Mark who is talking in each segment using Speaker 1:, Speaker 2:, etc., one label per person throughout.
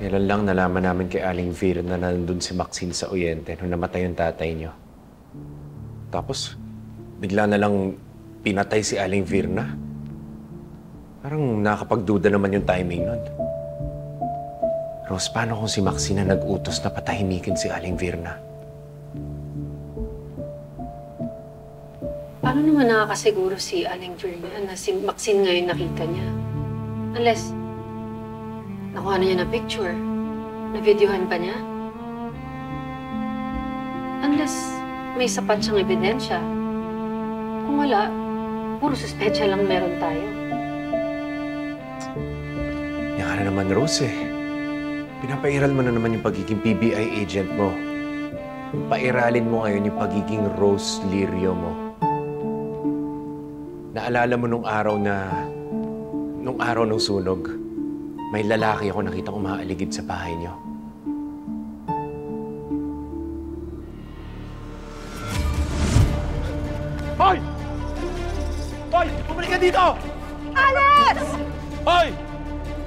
Speaker 1: Kailan lang nalaman namin kay Aling Vir na nandun si Maxine sa Oriente nung namatay yung tatay niyo. Tapos, bigla na lang pinatay si Aling Virna. Parang nakakapagduda naman yung timing nun. Rose, paano kung si Maxine na nag-utos na patahimikin si Aling Virna?
Speaker 2: Paano naman nakakasiguro si Aling Virna na si Maxine ngayon nakita niya? Unless, nakuha na niya na picture, na-videohan pa niya? Unless, may sapat siyang ebidensya. Kung wala, puro suspetsya lang meron tayo.
Speaker 1: Yan ka na naman, Rose eh. Pinapairal mo na naman yung pagiging PBI agent mo. Pairalin mo ngayon yung pagiging Rose Lirio mo. Naalala mo nung araw ng sunog, may lalaki ako nakitang umaaligid sa bahay niyo.
Speaker 3: Hoy! Hoy! Bumalik ka dito!
Speaker 4: Alex!
Speaker 3: Hoy!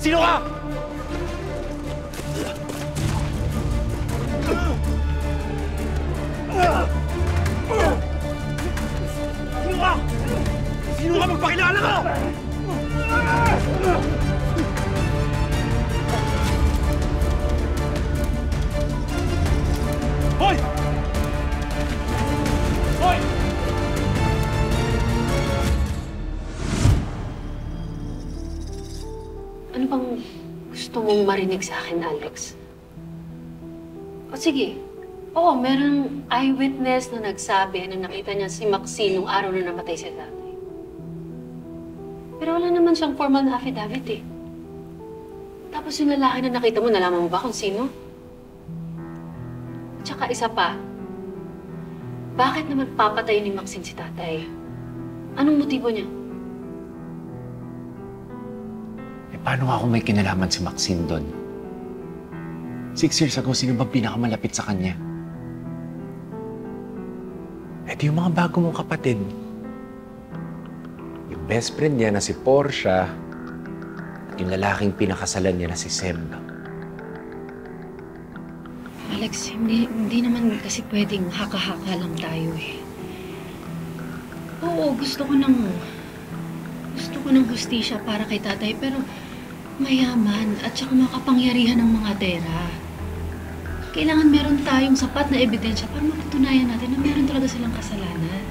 Speaker 3: Sino ka? Sino ka? Sino ka? Magpakilala ka! Hoy! Hoy!
Speaker 2: Ano bang gusto mong marinig sa akin, Alex? O sige, oo, merong eyewitness na nagsabi na nakita niya si Maxine nung araw na namatay si tatay. Pero wala naman siyang formal na affidavit eh. Tapos yung lalaki na nakita mo, nalaman mo ba kung sino? At saka isa pa, bakit naman papatay ni Maxine si tatay? Anong motibo niya?
Speaker 1: Eh, paano ako may kinalaman si Maxine doon? 6 years ago, sino ba pinakamalapit sa kanya? Eh, di yung mga bago mong kapatid. Yung best friend niya na si Portia, at yung lalaking pinakasalan niya na si Seb.
Speaker 2: Alex, hindi naman kasi pwedeng haka-haka lang tayo eh. Oo, gusto ko ng hustisya para kay tatay, pero mayaman at saka makapangyarihan ng mga pera. Kailangan meron tayong sapat na ebidensya para mapatunayan natin na meron talaga silang kasalanan.